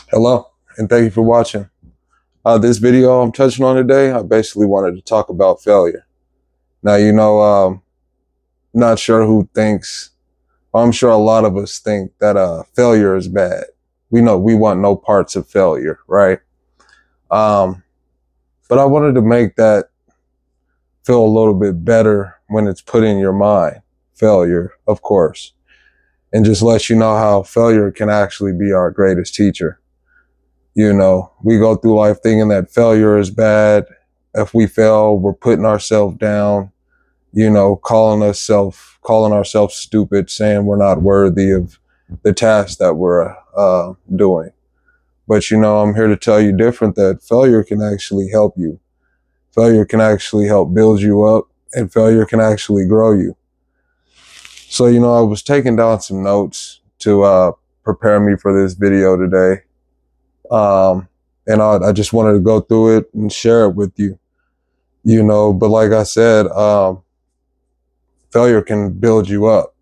Hello, and thank you for watching. This video I'm touching on today, I basically wanted to talk about failure. Now, not sure who thinks, I'm sure a lot of us think that failure is bad. We know we want no parts of failure, right? Um, but I wanted to make that feel a little bit better when it's put in your mind. Failure, of course, and just let you know how failure can actually be our greatest teacher. We go through life thinking that failure is bad. If we fail, we're putting ourselves down, calling ourselves stupid, saying we're not worthy of the task that we're doing. But, I'm here to tell you different, that failure can actually help you. Failure can actually help build you up, and failure can actually grow you. So, I was taking down some notes to prepare me for this video today. And I just wanted to go through it and share it with you, but like I said, failure can build you up.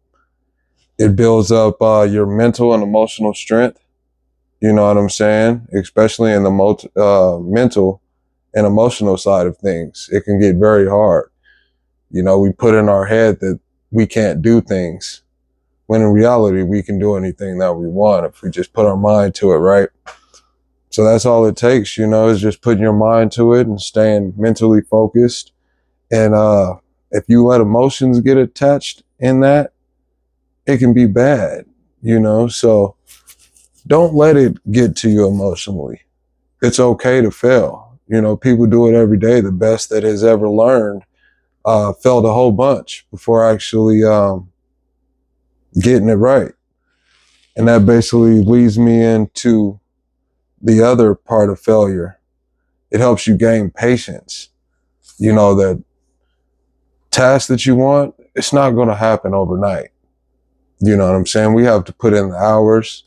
It builds up your mental and emotional strength. You know what I'm saying? Especially in the mental and emotional side of things. It can get very hard. We put in our head that we can't do things, when in reality, we can do anything that we want if we just put our mind to it, right? So that's all it takes, is just putting your mind to it and staying mentally focused. And if you let emotions get attached in that, it can be bad, So don't let it get to you emotionally. It's okay to fail. People do it every day. The best that has ever learned failed a whole bunch before actually getting it right. And that basically leads me into the other part of failure. It helps you gain patience. That task that you want, it's not going to happen overnight. You know what I'm saying? We have to put in the hours.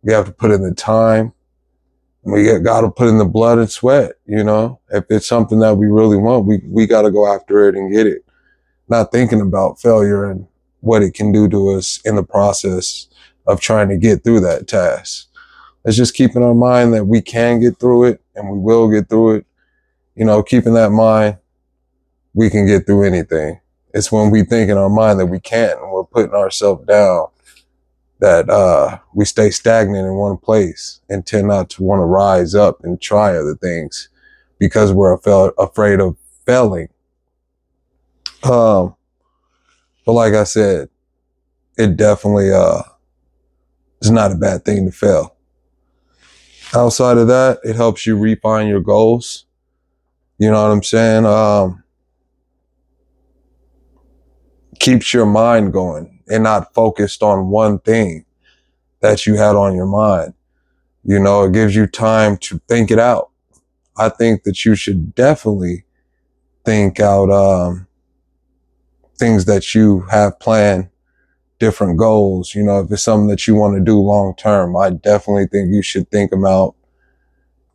We have to put in the time. We got to put in the blood and sweat. If it's something that we really want, we got to go after it and get it. Not thinking about failure and what it can do to us in the process of trying to get through that task. It's just keeping our mind that we can get through it and we will get through it. Keeping that mind, we can get through anything. It's when we think in our mind that we can't and we're putting ourselves down that we stay stagnant in one place and tend not to want to rise up and try other things because we're afraid of failing. But like I said, it definitely is not a bad thing to fail. Outside of that, it helps you refine your goals. You know what I'm saying? Keeps your mind going and not focused on one thing that you had on your mind. It gives you time to think it out. I think that you should definitely think out things that you have planned, different goals. If it's something that you want to do long term, I definitely think you should think them out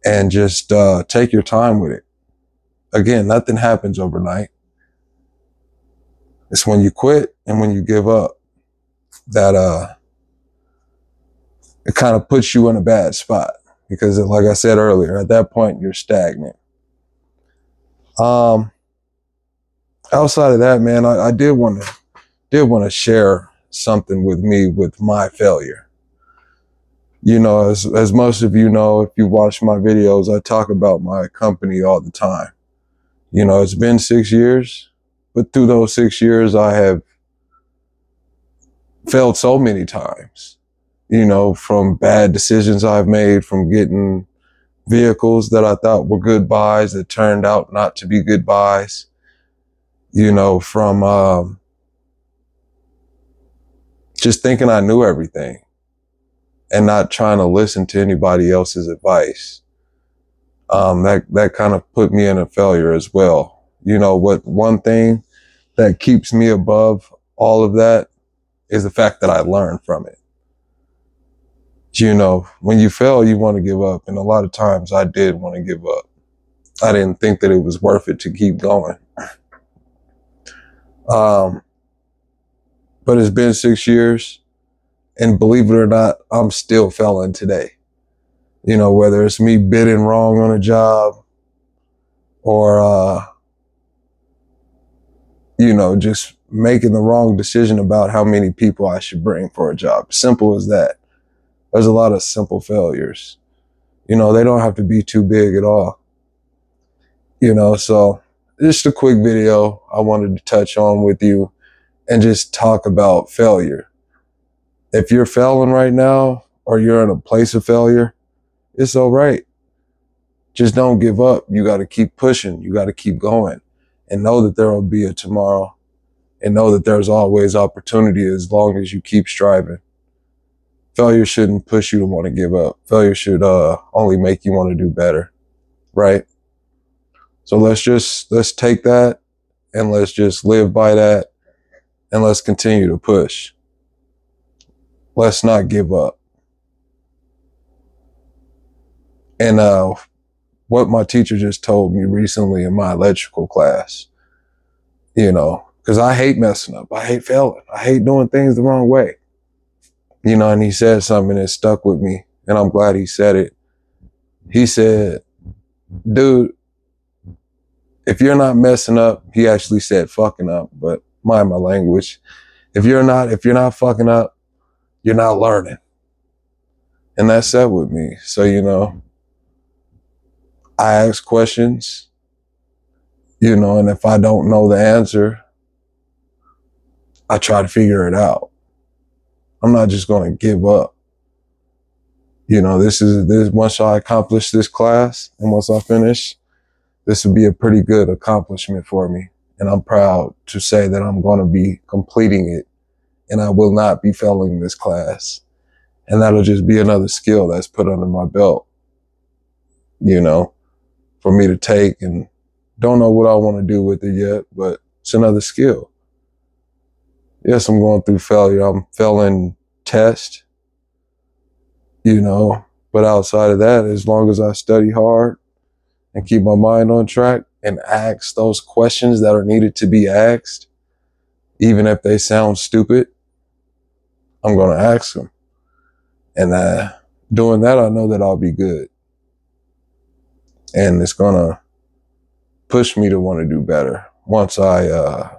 and just take your time with it. Again, nothing happens overnight. It's when you quit and when you give up that it kind of puts you in a bad spot, because like I said earlier, at that point you're stagnant. Outside of that, man, I did want to share something with my failure. As most of you know, if you watch my videos, I talk about my company all the time. It's been 6 years, but through those 6 years, I have failed so many times, from bad decisions I've made, from getting vehicles that I thought were good buys that turned out not to be good buys, from just thinking I knew everything and not trying to listen to anybody else's advice. That kind of put me in a failure as well. One thing that keeps me above all of that is the fact that I learned from it. When you fail, you want to give up. And a lot of times I did want to give up. I didn't think that it was worth it to keep going. But it's been 6 years, and believe it or not, I'm still failing today. You know, whether it's me bidding wrong on a job or, you know, just making the wrong decision about how many people I should bring for a job. Simple as that. There's a lot of simple failures. You know, they don't have to be too big at all. You know, so just a quick video I wanted to touch on with you and just talk about failure. If you're failing right now or you're in a place of failure, it's all right. Just don't give up. You got to keep pushing. You got to keep going and know that there will be a tomorrow and know that there's always opportunity as long as you keep striving. Failure shouldn't push you to want to give up. Failure should only make you want to do better, right? So let's take that and let's just live by that and let's continue to push. Let's not give up. And what my teacher just told me recently in my electrical class, you know, because I hate messing up. I hate failing. I hate doing things the wrong way. You know, and he said something that stuck with me, and I'm glad he said it. He said, dude, if you're not messing up, he actually said fucking up, but mind my language. If you're not fucking up, you're not learning. And that sat with me. So, you know, I ask questions, you know, and if I don't know the answer, I try to figure it out. I'm not just going to give up. You know, this once I accomplish this class and once I finish, this would be a pretty good accomplishment for me. And I'm proud to say that I'm going to be completing it and I will not be failing this class. And that'll just be another skill that's put under my belt, you know, for me to take, and don't know what I want to do with it yet, but it's another skill. Yes, I'm going through failure. I'm failing tests, you know, but outside of that, as long as I study hard and keep my mind on track and ask those questions that are needed to be asked, even if they sound stupid, I'm going to ask them. And doing that, I know that I'll be good. And it's going to push me to want to do better once I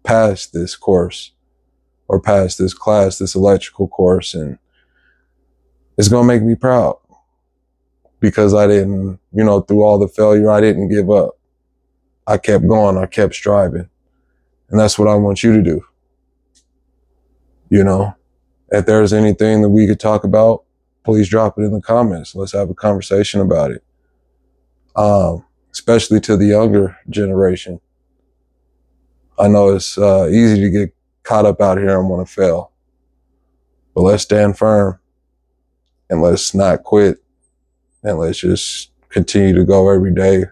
pass this course or pass this class, this electrical course. And it's going to make me proud because I didn't, you know, through all the failure, I didn't give up. I kept going. I kept striving. And that's what I want you to do. You know, if there's anything that we could talk about, please drop it in the comments. Let's have a conversation about it. Especially to the younger generation. I know it's easy to get caught up out here and want to fail, but let's stand firm and let's not quit, and let's just continue to go every day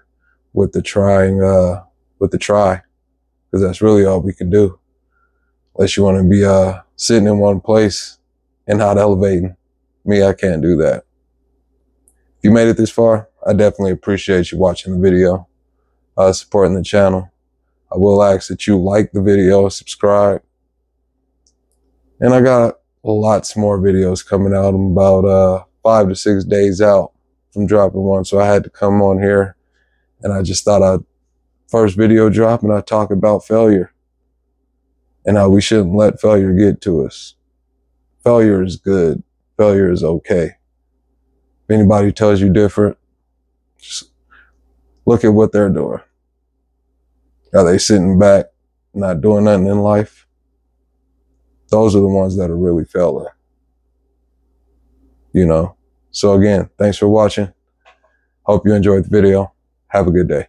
with the try, because that's really all we can do. Unless you want to be sitting in one place and not elevating. Me, I can't do that. If you made it this far, I definitely appreciate you watching the video, supporting the channel. I will ask that you like the video, subscribe. And I got lots more videos coming out. I'm about 5 to 6 days out from dropping one. So I had to come on here and I just thought I'd first video drop and I'd talk about failure and how we shouldn't let failure get to us. Failure is good. Failure is okay. If anybody tells you different, just look at what they're doing. Are they sitting back, not doing nothing in life? Those are the ones that are really failing. You know? So again, thanks for watching. Hope you enjoyed the video. Have a good day.